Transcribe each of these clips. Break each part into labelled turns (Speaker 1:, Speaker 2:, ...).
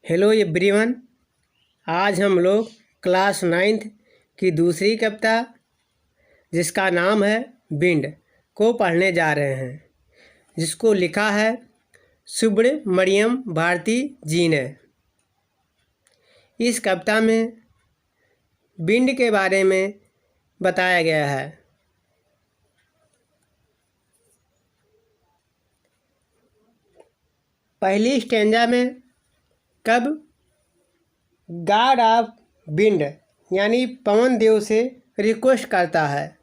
Speaker 1: Hello everyone. आज हम लोग क्लास 9th की दूसरी कविता जिसका नाम है बिंड को पढ़ने जा रहे हैं, जिसको लिखा है सुब्रमण्यम भारती जी ने। इस कविता में बिंड के बारे में बताया गया है। पहली स्टेंजा में कब गॉड ऑफ विंड यानी पवन देव से रिक्वेस्ट करता है,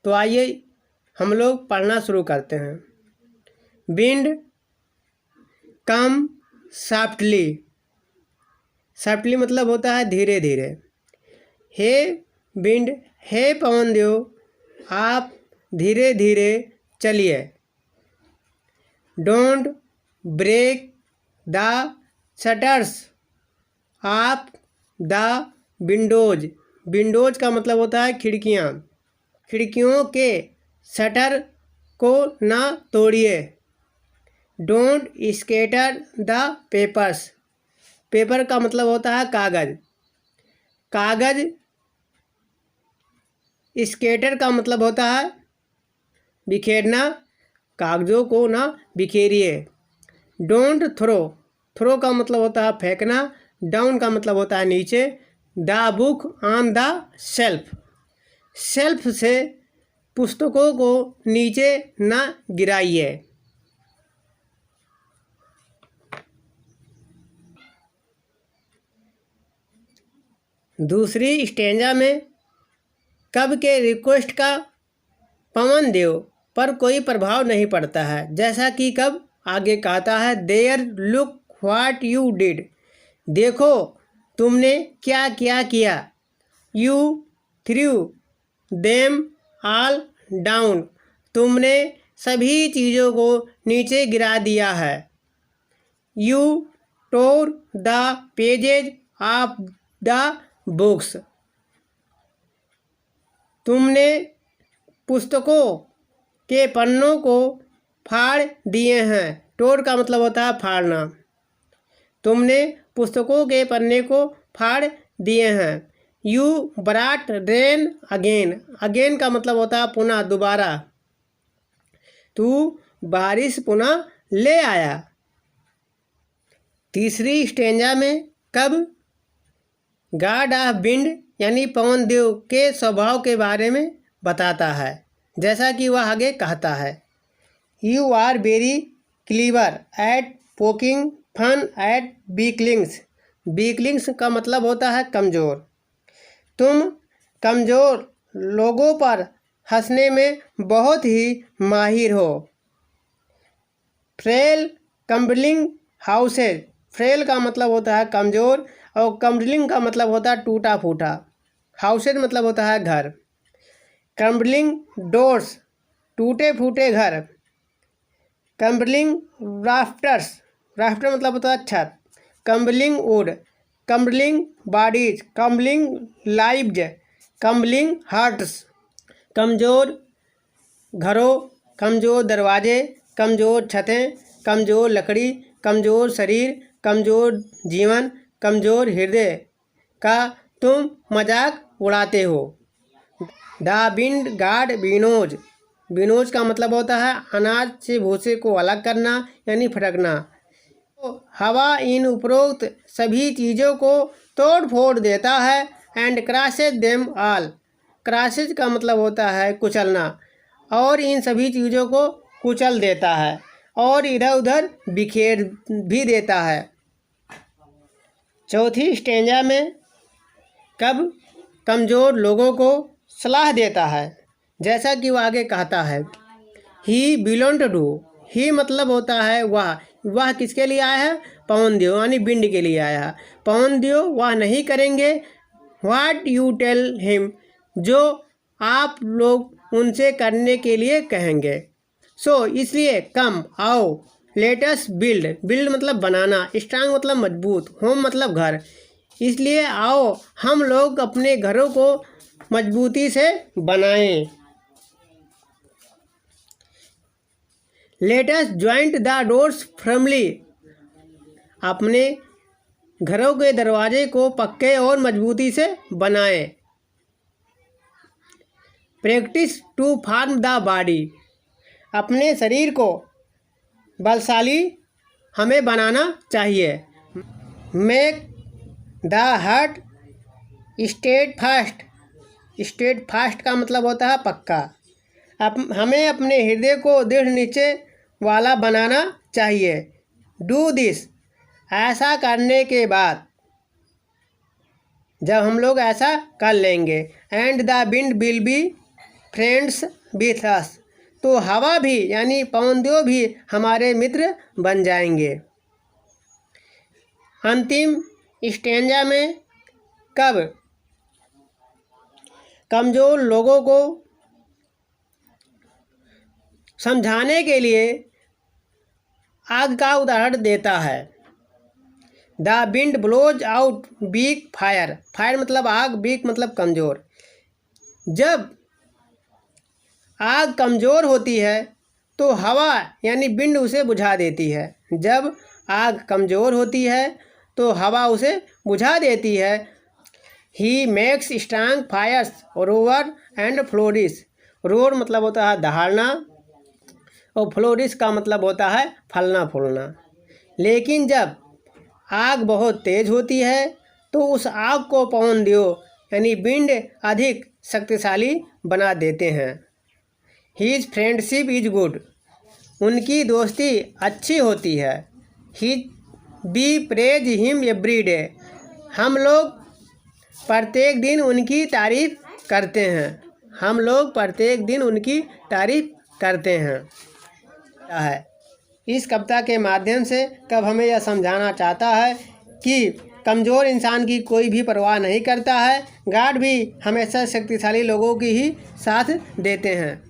Speaker 1: तो आइए हम लोग पढ़ना शुरू करते हैं। विंड कम सॉफ्टली, सॉफ्टली मतलब होता है धीरे धीरे। हे विंड, हे पवन देव, आप धीरे धीरे चलिए। Don't break the shutters of the windows. Windows का मतलब होता है खिड़कियाँ। खिड़कियों के शटर को ना तोड़िए। Don't scatter the papers. Paper का मतलब होता है कागज़। कागज़ स्कैटर का मतलब होता है बिखेरना। कागज़ों को ना बिखेरिए। डोंट थ्रो, थ्रो का मतलब होता है फेंकना। डाउन का मतलब होता है नीचे। The book on the shelf, shelf से पुस्तकों को नीचे ना गिराइए। दूसरी स्टेंजा में कब के रिक्वेस्ट का पवन देव पर कोई प्रभाव नहीं पड़ता है, जैसा कि कब आगे कहता है there look what you did. देखो तुमने क्या क्या किया। You threw them all down, तुमने सभी चीज़ों को नीचे गिरा दिया है। You tore the pages of the books, तुमने पुस्तकों के पन्नों को फाड़ दिए हैं। टोर का मतलब होता है फाड़ना। तुमने पुस्तकों के पन्ने को फाड़ दिए हैं। You brought rain again, again का मतलब होता है पुनः, दोबारा। तू बारिश पुनः ले आया। तीसरी स्टेंजा में कब गॉड ऑफ विंड यानी पवन देव के स्वभाव के बारे में बताता है, जैसा कि वह आगे कहता है you are very clever at poking fun at weaklings. Weaklings का मतलब होता है कमज़ोर। तुम कमज़ोर लोगों पर हंसने में बहुत ही माहिर हो। फ्रेल कम्बलिंग हाउसेज, फ्रेल का मतलब होता है कमज़ोर और कम्बलिंग का मतलब होता है टूटा फूटा। हाउसेज मतलब होता है घर। क्रम्बलिंग डोर्स, टूटे फूटे घर। क्रम्बलिंग राफ्टर्स, राफ्टर मतलब होता है छत। Crumbling would, crumbling bodies, crumbling lives, crumbling hearts. कमज़ोर घरों, कमज़ोर दरवाजे, कमज़ोर छतें, कमज़ोर लकड़ी, कमज़ोर शरीर, कमज़ोर जीवन, कमज़ोर हृदय का तुम मजाक उड़ाते हो। द विंड गॉड विनोज, विनोज का मतलब होता है अनाज से भूसे को अलग करना यानी फटकना। तो हवा इन उपरोक्त सभी चीज़ों को तोड़ फोड़ देता है। And crashes them all, crashes का मतलब होता है कुचलना, और इन सभी चीज़ों को कुचल देता है और इधर उधर बिखेर भी देता है। चौथी स्टेंजा में कब कमज़ोर लोगों को सलाह देता है, जैसा कि वह आगे कहता है ही बिलोंग टू। ही मतलब होता है वह, वह किसके लिए आया है? पवन देव यानी विंड के लिए आया है। पवन देव वह नहीं करेंगे व्हाट यू टेल हिम, जो आप लोग उनसे करने के लिए कहेंगे। सो इसलिए कम आओ, लेटस बिल्ड, बिल्ड मतलब बनाना, स्ट्रांग मतलब मजबूत, होम मतलब घर। इसलिए आओ हम लोग अपने घरों को मजबूती से बनाएं। Let us joint the doors firmly, अपने घरों के दरवाजे को पक्के और मजबूती से बनाएं। Practice to form the body, अपने शरीर को बलशाली हमें बनाना चाहिए। Make the heart steadfast का मतलब होता है पक्का। हमें अपने हृदय को दृढ़ निश्चय वाला बनाना चाहिए। डू दिस, ऐसा करने के बाद, जब हम लोग ऐसा कर लेंगे, and the wind will be friends with us, तो हवा भी यानी पवनदेव भी हमारे मित्र बन जाएंगे। अंतिम स्टेंजा में कब कमज़ोर लोगों को समझाने के लिए आग का उदाहरण देता है। The wind blows out weak fire, fire मतलब आग, वीक मतलब कमज़ोर। जब आग कमज़ोर होती है तो हवा यानी विंड उसे बुझा देती है। जब आग कमज़ोर होती है तो हवा उसे बुझा देती है। He makes strong fires roar and flourish, roar मतलब होता है दहाड़ना और फ्लोरिस का मतलब होता है फलना फूलना। लेकिन जब आग बहुत तेज़ होती है तो उस आग को पवनदेव यानी विंड अधिक शक्तिशाली बना देते हैं। हीज फ्रेंडशिप इज गुड, उनकी दोस्ती अच्छी होती है। He be praise him every day, हम लोग प्रत्येक दिन उनकी तारीफ़ करते हैं। हम लोग प्रत्येक दिन उनकी तारीफ़ करते हैं। इस कविता के माध्यम से कब हमें यह समझाना चाहता है कि कमज़ोर इंसान की कोई भी परवाह नहीं करता है। गॉड भी हमेशा शक्तिशाली लोगों की ही साथ देते हैं।